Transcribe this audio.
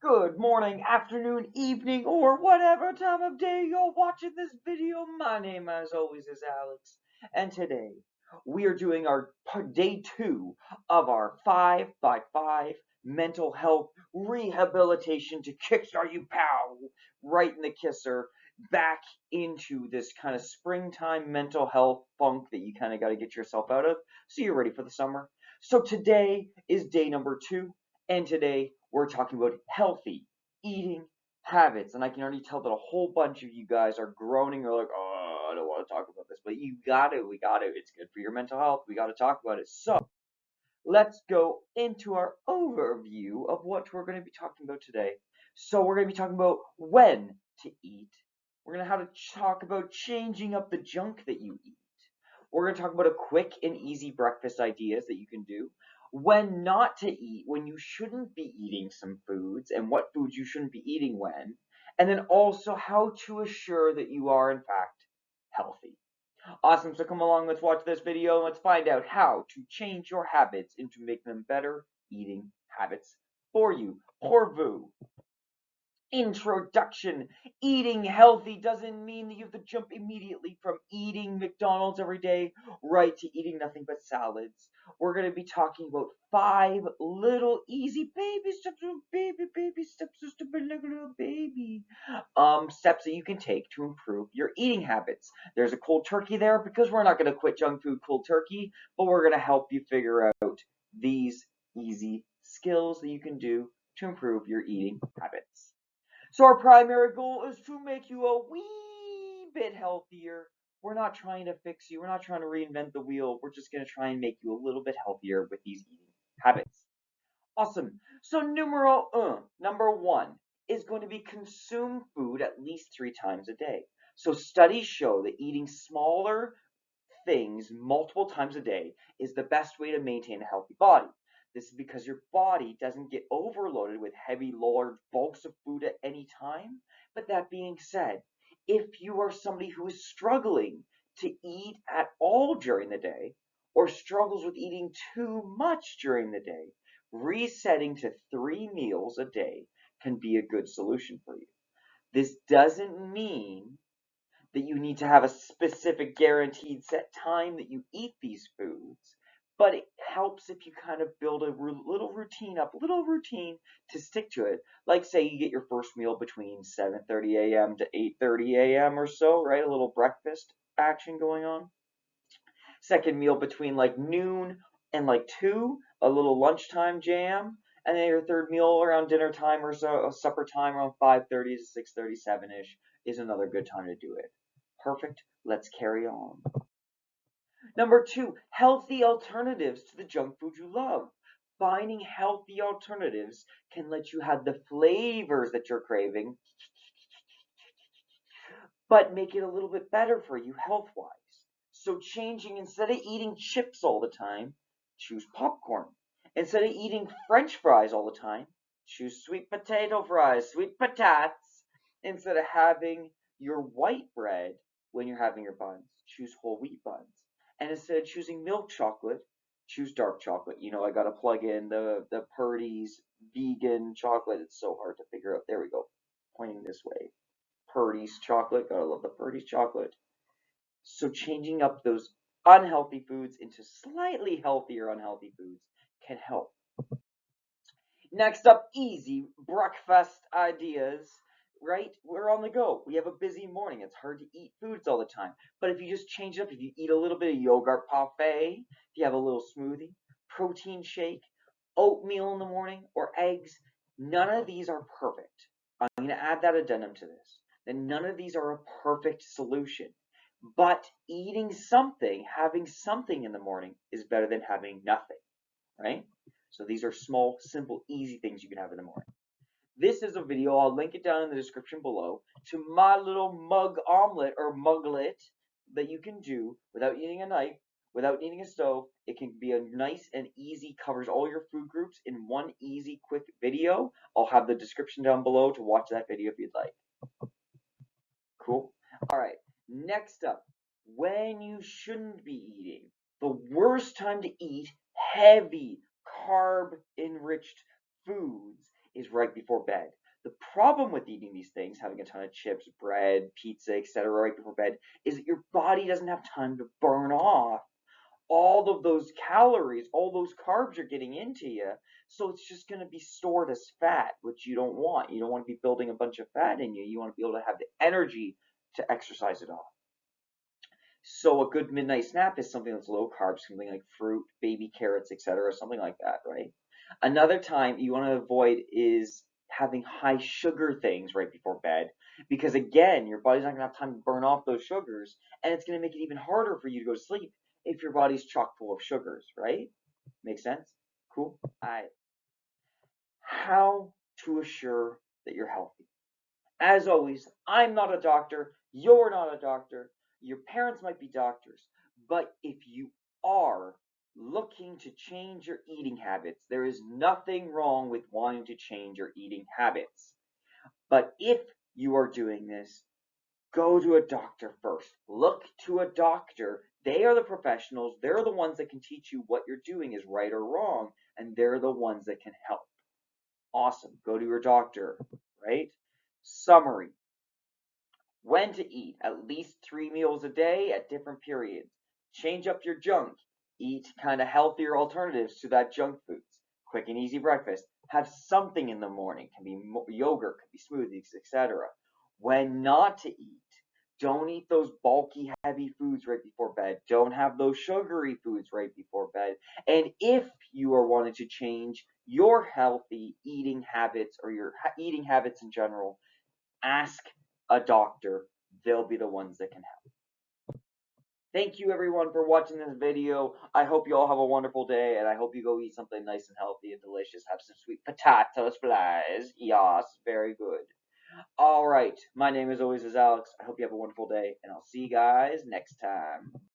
Good morning, afternoon, evening, or whatever time of day you're watching this video. My name, as always, is Alex, and today we are doing our day 2 of our 5x5 mental health rehabilitation to kickstart you, pow, right in the kisser, back into this kind of springtime mental health funk that you kind of got to get yourself out of so you're ready for the summer. So today is day number 2, and today we're talking about healthy eating habits. And I can already tell that a whole bunch of you guys are groaning or like, oh, I don't want to talk about this. But you got to, we got to. It's good for your mental health. We got to talk about it. So let's go into our overview of what we're going to be talking about today. So we're going to be talking about when to eat. We're going to have to talk about changing up the junk that you eat. We're going to talk about a quick and easy breakfast ideas that you can do. When not to eat, when you shouldn't be eating some foods, and what foods you shouldn't be eating when. And then also how to assure that you are, in fact, healthy. Awesome, so come along, let's watch this video and let's find out how to change your habits and to make them better eating habits for you. Pour vous. Introduction. Eating healthy doesn't mean that you have to jump immediately from eating McDonald's every day right to eating nothing but salads. We're going to be talking about 5 little easy baby steps, little baby steps, just a bit like a little baby. Steps that you can take to improve your eating habits. There's a cold turkey there because we're not going to quit junk food cold turkey, but we're going to help you figure out these easy skills that you can do to improve your eating habits. So our primary goal is to make you a wee bit healthier. We're not trying to fix you. We're not trying to reinvent the wheel. We're just going to try and make you a little bit healthier with these eating habits. Awesome. So number 1 is going to be consume food at least 3 times a day. So studies show that eating smaller things multiple times a day is the best way to maintain a healthy body. This is because your body doesn't get overloaded with heavy, large bulks of food at any time. But that being said, if you are somebody who is struggling to eat at all during the day, or struggles with eating too much during the day, resetting to 3 meals a day can be a good solution for you. This doesn't mean that you need to have a specific guaranteed set time that you eat these foods, but it helps if you kind of build a little routine to stick to it. Like say you get your first meal between 7:30 a.m. to 8:30 a.m. or so, right? A little breakfast action going on. Second meal between like noon and like 2, a little lunchtime jam. And then your third meal around dinner time or so, supper time around 5:30 to 6:37ish is another good time to do it. Perfect. Let's carry on. Number 2, healthy alternatives to the junk food you love. Finding healthy alternatives can let you have the flavors that you're craving, but make it a little bit better for you health wise. So, changing instead of eating chips all the time, choose popcorn. Instead of eating French fries all the time, choose sweet potato fries, sweet patates. Instead of having your white bread when you're having your buns, choose whole wheat buns. And instead of choosing milk chocolate, choose dark chocolate. You know, I gotta plug in the Purdy's vegan chocolate. It's so hard to figure out. There we go. Pointing this way. Purdy's chocolate. Gotta love the Purdy's chocolate. So changing up those unhealthy foods into slightly healthier unhealthy foods can help. Next up, easy breakfast ideas. Right? We're on the go. We have a busy morning. It's hard to eat foods all the time. But if you just change it up, if you eat a little bit of yogurt parfait, if you have a little smoothie, protein shake, oatmeal in the morning, or eggs, none of these are perfect. I'm going to add that addendum to this. Then none of these are a perfect solution. But eating something, having something in the morning is better than having nothing, right? So these are small, simple, easy things you can have in the morning. This is a video, I'll link it down in the description below, to my little mug omelet or muglet that you can do without needing a knife, without needing a stove. It can be a nice and easy, covers all your food groups in one easy, quick video. I'll have the description down below to watch that video if you'd like. Cool. All right. Next up, when you shouldn't be eating. The worst time to eat heavy carb enriched foods is right before bed. The problem with eating these things, having a ton of chips, bread, pizza, etc., right before bed, is that your body doesn't have time to burn off all of those calories, all those carbs are getting into you. So it's just going to be stored as fat, which you don't want. You don't want to be building a bunch of fat in you. You want to be able to have the energy to exercise it off. So a good midnight snack is something that's low carb, something like fruit, baby carrots, etc., something like that, right? Another time you want to avoid is having high sugar things right before bed because again, your body's not going to have time to burn off those sugars and it's going to make it even harder for you to go to sleep if your body's chock full of sugars, right? Make sense? Cool. How to assure that you're healthy. As always, I'm not a doctor, you're not a doctor, your parents might be doctors, but if you are looking to change your eating habits, there is nothing wrong with wanting to change your eating habits. But if you are doing this, go to a doctor first. Look to a doctor. They are the professionals. They're the ones that can teach you what you're doing is right or wrong, and they're the ones that can help. Awesome. Go to your doctor, right? Summary. When to eat at least 3 meals a day at different periods. Change up your junk. Eat kind of healthier alternatives to that junk foods. Quick and easy breakfast. Have something in the morning. Can be yogurt, can be smoothies, etc. When not to eat. Don't eat those bulky, heavy foods right before bed. Don't have those sugary foods right before bed. And if you are wanting to change your healthy eating habits or your eating habits in general, ask a doctor. They'll be the ones that can help. Thank you everyone for watching this video. I hope you all have a wonderful day and I hope you go eat something nice and healthy and delicious. Have some sweet potatoes, flies. Yes, very good. All right. My name is always Alex. I hope you have a wonderful day and I'll see you guys next time.